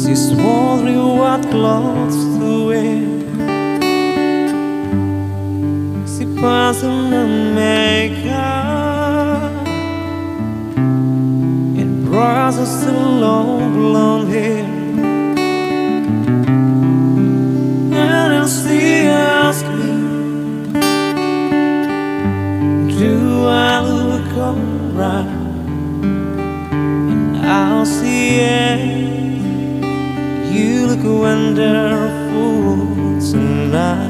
She's wondering what clothes to wear. She puts on her makeup and brushes her long blonde hair. And then she asks me, do I look alright? And I'll say yes. You look wonderful tonight.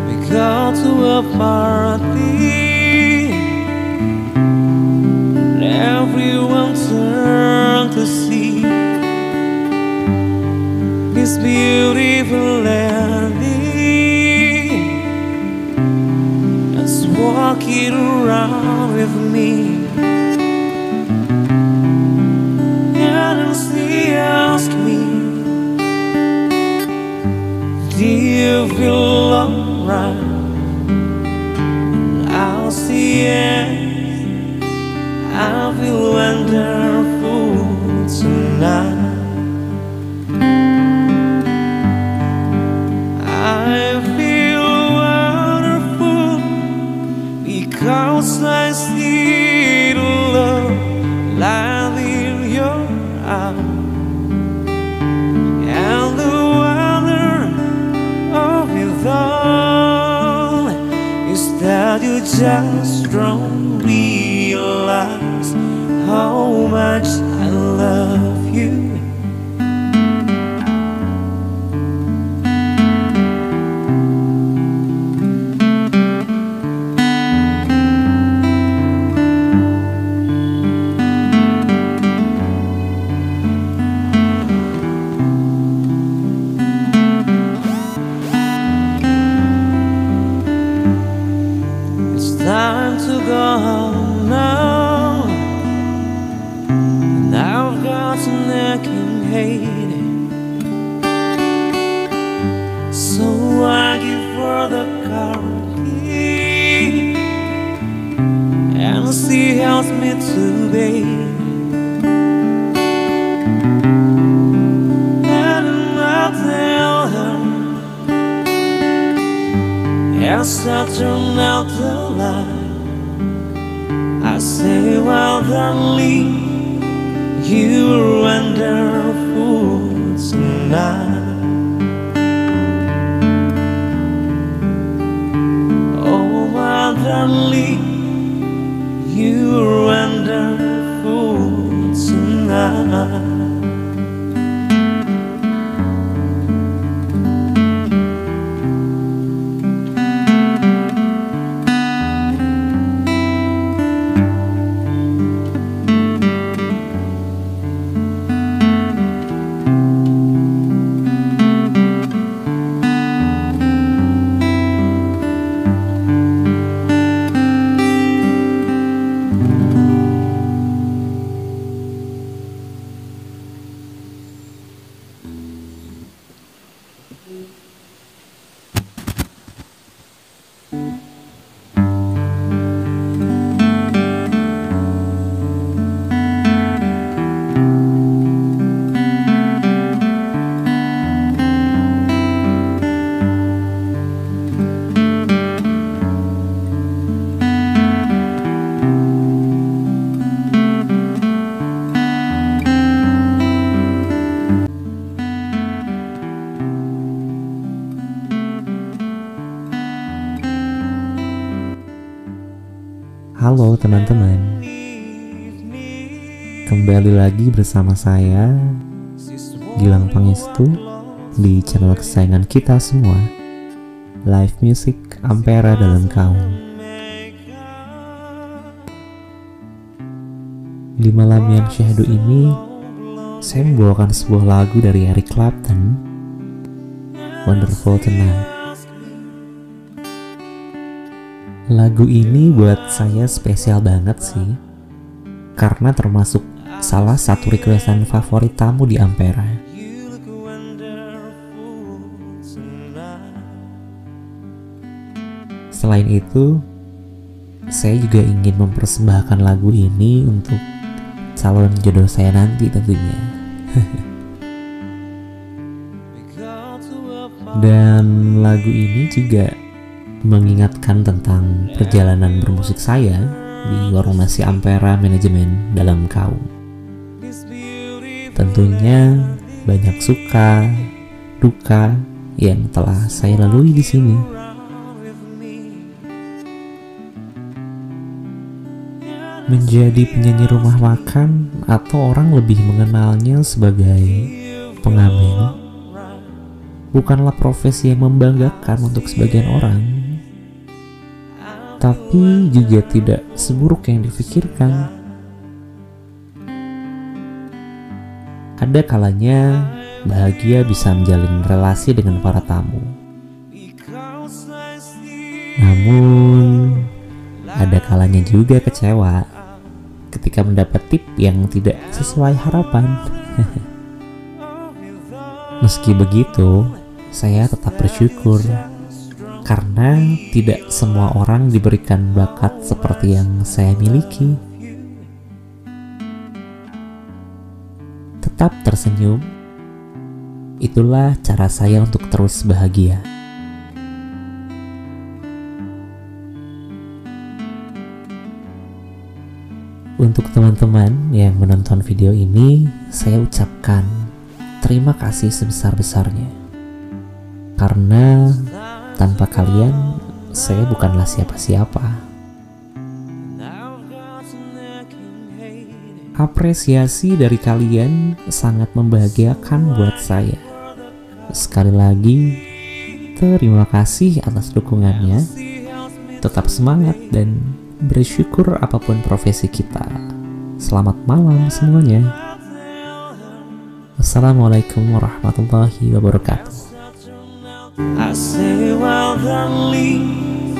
We go to a party and everyone turned to see this beautiful lady just walking around with me. And then she asked me, do you feel alright? And I'll say yes, I feel wonderful tonight. I feel wonderful because I see the love light in your eyes, and the wonder of it all is that you just don't realize how much I love you. Time to go home now, and I've got an aching head, so I give her the car key, and she helps me to bed. And I tell her, as I turn out the light, I say, well, darling, you're wonderful tonight. Oh, my darling, you're wonderful tonight. Halo teman-teman, kembali lagi bersama saya Gilang Pangestu di channel kesayangan kita semua, Live Music Ampera Dalam Kaum. Di malam yang syahdu ini, saya membawakan sebuah lagu dari Eric Clapton, Wonderful Tonight. Lagu ini buat saya spesial banget sih, karena termasuk salah satu requestan favorit tamu di Ampera. Selain itu, saya juga ingin mempersembahkan lagu ini untuk calon jodoh saya nanti tentunya. Dan lagu ini juga mengingatkan tentang perjalanan bermusik saya di warung nasi Ampera manajemen dalam kaum. Tentunya banyak suka, duka yang telah saya lalui di sini. Menjadi penyanyi rumah makan atau orang lebih mengenalnya sebagai pengamen bukanlah profesi yang membanggakan untuk sebagian orang, tapi juga tidak seburuk yang difikirkan. Ada kalanya bahagia bisa menjalin relasi dengan para tamu. Namun, ada kalanya juga kecewa ketika mendapat tip yang tidak sesuai harapan. Meski begitu, saya tetap bersyukur karena tidak semua orang diberikan bakat seperti yang saya miliki. Tetap tersenyum, itulah cara saya untuk terus bahagia. Untuk teman-teman yang menonton video ini, saya ucapkan terima kasih sebesar-besarnya. Karena tanpa kalian, saya bukanlah siapa-siapa. Apresiasi dari kalian sangat membahagiakan buat saya. Sekali lagi, terima kasih atas dukungannya. Tetap semangat dan bersyukur apapun profesi kita. Selamat malam semuanya. Wassalamualaikum warahmatullahi wabarakatuh. I say well done, leave.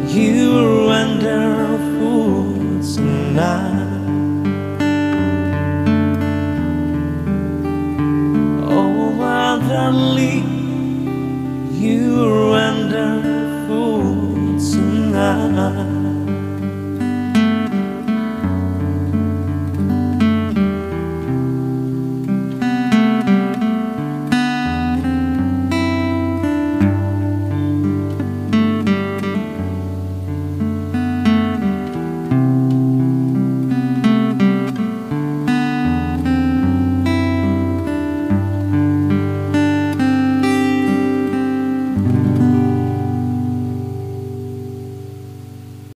You were wonderful tonight. Oh well done, leave.